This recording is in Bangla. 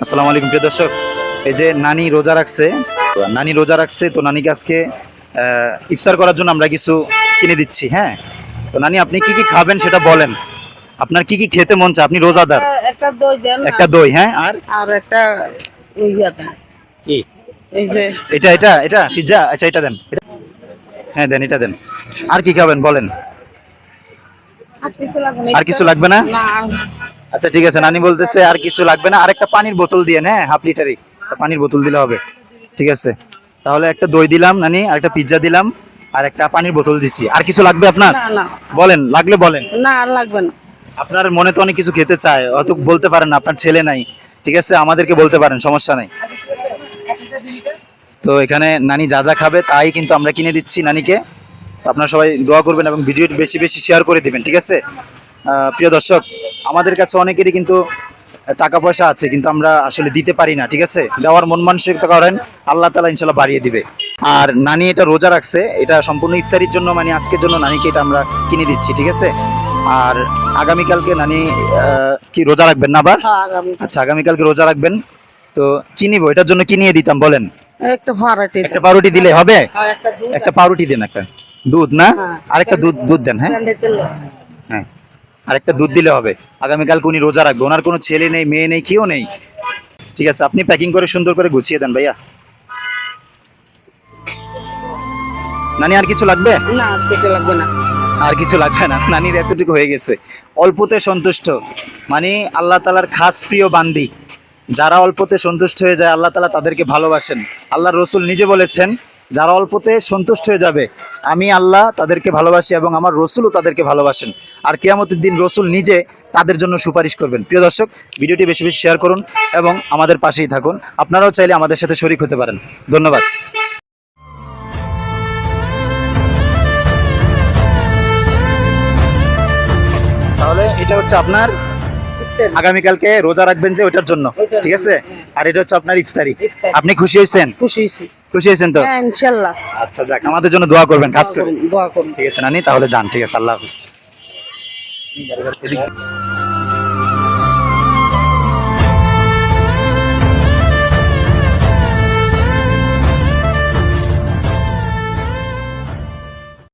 আসসালামু আলাইকুম প্রিয় দর্শক, এই যে নানি রোজা রাখছে, তো নানিকে আজকে ইফতার করার জন্য আমরা কিছু কিনে দিচ্ছি। হ্যাঁ, তো নানি আপনি কি কি খাবেন সেটা বলেন, আপনার কি কি খেতে মন চায়? আপনি রোজাদার। একটা দই দেন না। একটা দই, হ্যাঁ, আর আর একটা ইয়া দেন। কি? এই যে এটা এটা এটা পিজ্জা, আচ্ছা এটা দেন। হ্যাঁ দেন, এটা দেন। আর কি খাবেন বলেন? আর কিছু লাগবে না। আর কিছু লাগবে না? না। আচ্ছা ঠিক আছে, নানি বলতেছে আর কিছু লাগবে না, আর একটা পানির বোতল দিয়ে, হ্যাঁ, হাফ লিটারই একটা পানির বোতল দিলে হবে। ঠিক আছে, তাহলে একটা দই দিলাম নানি, আর একটা পিজ্জা দিলাম, আর একটা পানির বোতল দিছি। আর কিছু লাগবে আপনার? না না বলেন, লাগলে বলেন। না, আর লাগবে না। আপনার মনে তো অনেক কিছু খেতে চায়, অত বলতে পারেন না, আপনার ছেলে নাই। ঠিক আছে, আমাদেরকে বলতে পারেন, সমস্যা নাই। তো এখানে নানি যা যা খাবে তাই কিন্তু আমরা কিনে দিচ্ছি নানিকে। তো আপনারা সবাই দোয়া করবেন এবং ভিডিওটি বেশি বেশি শেয়ার করে দিবেন। ঠিক আছে, প্রিয় দর্শক, আমাদের কাছে অনেকেরই কিন্তু টাকা পয়সা আছে, কিন্তু আমরা আসলে দিতে পারি না। ঠিক আছে, দেওয়ার মন মানসিকতা করেন, আল্লাহ তাআলা ইনশাল্লাহ বাড়িয়ে দিবে। আর নানি এটা রোজা রাখছে, এটা সম্পূর্ণ ইফতারির জন্য, মানে আজকের জন্য নানিকে এটা আমরা কিনে দিচ্ছি। ঠিক আছে, আর আগামীকালকে নানি কি রোজা রাখবেন না আবার? হ্যাঁ, আগামী আচ্ছা, আগামীকালকে রোজা রাখবেন, তো কি নিবো এটার জন্য, কি নিয়ে দিতাম বলেন? একটা ভাড়াটি একটা পাউরুটি দিলে হবে? হ্যাঁ, একটা দুধ একটা পাউরুটি দেন, একটা দুধ না, হ্যাঁ। আরেকটা দুধ দুধ দেন। হ্যাঁ ব্র্যান্ডের তেল। হ্যাঁ, আরেকটা দুধ দিলে হবে। আগামীকাল উনি রোজা রাখবে, ওনার কোনো ছেলে নেই, মেয়ে নেই, কেউ নেই। ঠিক আছে, আপনি প্যাকিং করে সুন্দর করে গুছিয়ে দেন ভাইয়া। নানি আর কিছু লাগবে? না, আর কিছু লাগবে না। আর কিছু লাগবে না, নানির এতটুকু হয়ে গেছে। অল্পতে সন্তুষ্ট, মানে আল্লাহ তাআলার খাস প্রিয় বান্দি। যারা অল্পতে সন্তুষ্ট হয়ে যায় আল্লাহ তাআলা তাদেরকে ভালোবাসেন। আল্লাহর রসুল নিজে বলেছেন, যারা অল্পতে সন্তুষ্ট হয়ে যাবে আমি আল্লাহ তাদেরকে ভালোবাসি এবং আমার রসুলও তাদেরকে ভালোবাসেন। আর কিয়ামতের দিন রসুল নিজে তাদের জন্য সুপারিশ করবেন। প্রিয় দর্শক, ভিডিওটি বেশি বেশি শেয়ার করুন এবং আমাদের পাশেই থাকুন। আপনারাও চাইলে আমাদের সাথে শরীক হতে পারেন। ধন্যবাদ। তাহলে এটা হচ্ছে আপনার আগামীকালকে রোজা রাখবেন যে ওইটার জন্য। ঠিক আছে, আর এটা হচ্ছে আপনার ইফতারি। ইফতারি। আপনি খুশি হয়েছেন? খুশি হয়েছি। খুশি হয়েছেন তো? হ্যাঁ, ইনশাল্লাহ। আচ্ছা যাক, আমাদের জন্য দোয়া করবেন খাস করে। দোয়া করুন। ঠিক আছে নানি, তাহলে যান। ঠিক আছে, আল্লাহ হাফিজ।